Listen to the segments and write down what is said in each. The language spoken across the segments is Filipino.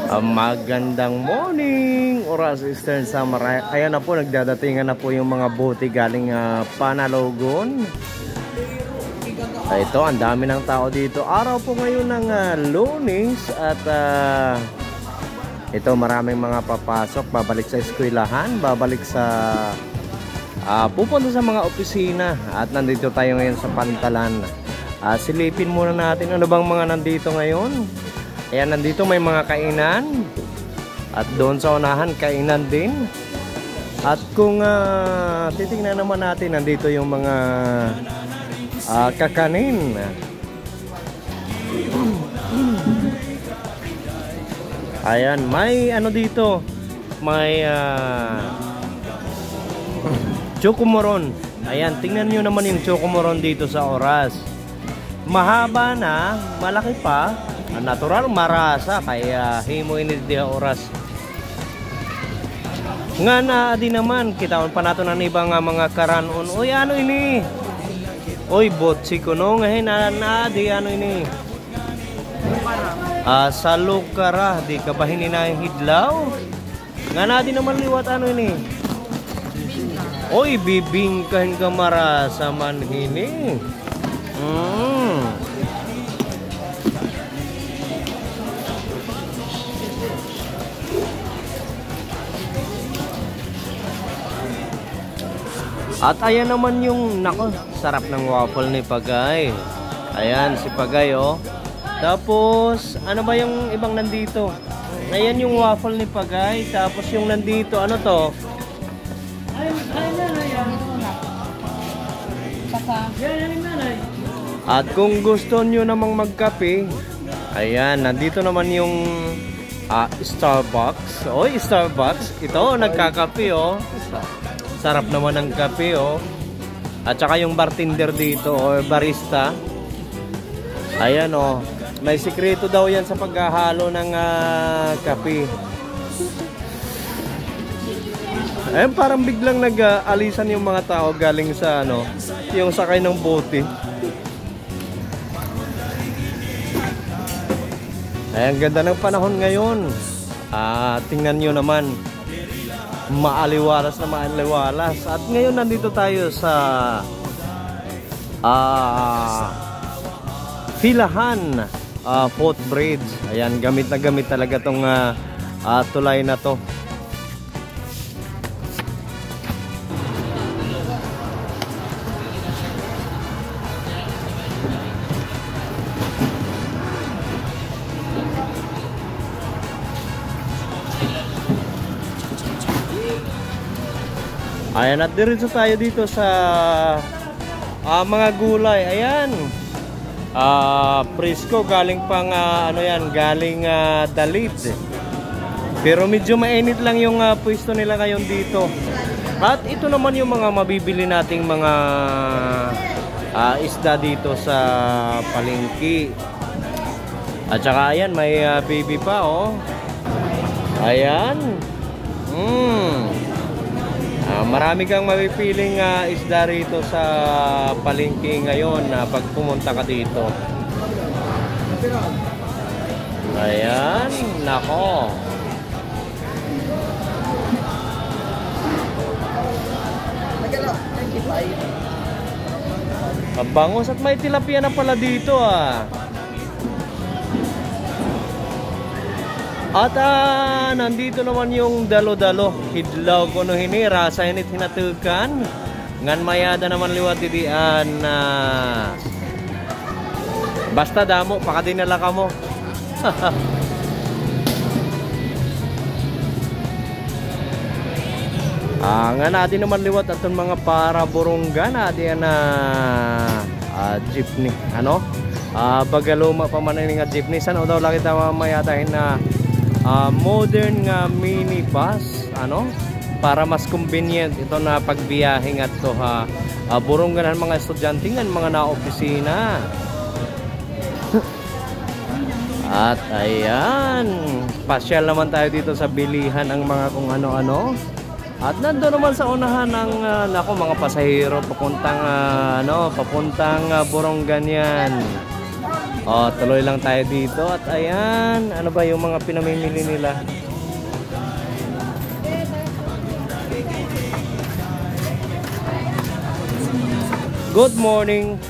Magandang morning, oras Eastern Summer. Ayan na po, nagdadatingan na po yung mga bote galing Panalogon. Ito, ang dami ng tao dito. Araw po ngayon ng Lunes. At ito, maraming mga papasok. Babalik sa eskwelahan, babalik sa pupunta sa mga opisina. At nandito tayo ngayon sa Pantalan. Silipin muna natin ano bang mga nandito ngayon. Ayan, nandito may mga kainan. At doon sa unahan, kainan din. At kung titingnan naman natin, nandito yung mga kakanin. Ayan, may ano dito. May chocomoron. Ayan, tingnan nyo naman yung chocomoron dito sa oras. Mahaba na, malaki pa. Natural marasa kaya himo ini dia oras nga na di naman kita pa nato ng ibang mga karanon. Oy, ano ini? Oy, botsi ko no ngahin na di ano ini? Sa lukara di ka bahin na hidlaw nga na di naman liwat ano ini? Oy, bibingkahin ka marasa man hini. At ayan naman yung, nako, sarap ng waffle ni Pagay. Ayan, si Pagay, oh. Tapos, ano ba yung ibang nandito? Ayan yung waffle ni Pagay. Tapos yung nandito, ano to? At kung gusto nyo namang magkape, ayan, nandito naman yung Starbucks. Oy, Starbucks. Ito, nagkakape, oh. Sarap naman ng kape, oh. At saka yung bartender dito, or barista. Ayan, oh. May sikreto daw yan sa paghahalo ng kape. Ayan, parang biglang nag-alisan yung mga tao galing sa, ano, yung sakay ng bote. Ayan, ganda ng panahon ngayon. Tingnan nyo naman. Maaliwalas na maaliwalas. At ngayon nandito tayo sa Filahan Footbridge. Ayan, gamit na gamit talaga tong tulay na to. Ayan, at diretso tayo dito sa mga gulay. Ayan, presko galing pang ano yan, galing Dalit. Pero medyo mainit lang yung pwesto nila ngayon dito. At ito naman yung mga mabibili nating mga isda dito sa palengke. At saka ayan, may baby pa, oh. Ayan. Marami kang mapipiling isda rito sa palengke ngayon pag pumunta ka dito. Ayan, nako. Kabangos at may tilapia na pala dito, At nandito naman yung dalo-dalo. Hidlaw ko no hini, rasa hinit hinatukan. Ngan mayada naman liwat didian. Basta damo, pakadinala ka mo. Nga natin naman liwat atong mga para burunggan natin jeepney. Ano? Bagaluma pa man nga jeepney. Saan daw laki tayo mayadahin na modern nga minibus, ano, para mas convenient ito na pagbiyahe at to burunggan ng mga estudyante ng mga na-opisina. At ayan, pasyal naman tayo dito sa bilihan ng mga kung ano-ano. At nandoon naman sa unahan ng nako, mga pasahero papuntang papuntang burunggan yan. Tuloy lang tayo dito at ayan, ano ba yung mga pinamimili nila? Good morning.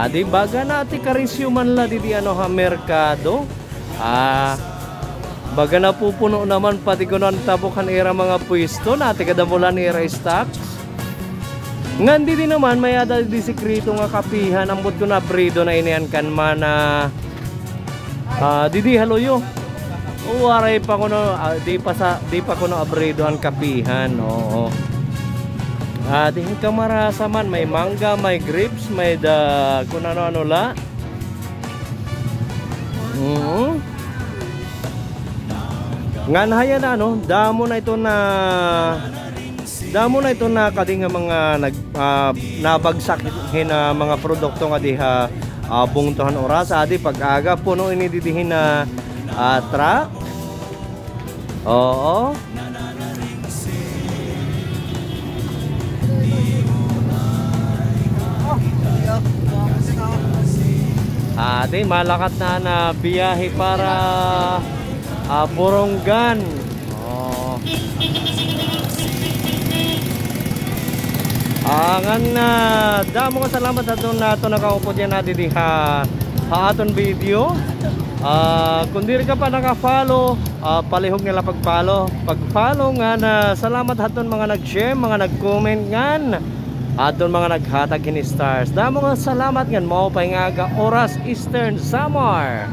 Di baga nati karisyo man la di ano ha merkado. Baga na pupuno naman pati ko nang tabukan era mga pwesto nati kadamulan era stocks. Ngandi din naman may ada di sekreto nga kapihan ambot ko na bredo na inian kan mana didi haloyo. Waray pa ko no di pa ko no abredo ang kapihan. Oo. Di ka marasa man may mangga, may grapes, may kung ano la. Ngan haya na ano, damo na ito na kading mga nabagsak na mga produkto nga diha bungtuhan oras adi pag-aga puno ini didihin na truck. Oo. Di malakat na biyahe para Borongan. Ngan damo ka salamat aton nato nakaupo diyan na diha aton video. Kung diri ka pa naka-follow, palihog nila pag-follow nga na salamat aton mga nag-share, mga nag-comment ngan aton mga naghatag kini stars. Damo nga salamat ngan mao pa nga oras Eastern Samar.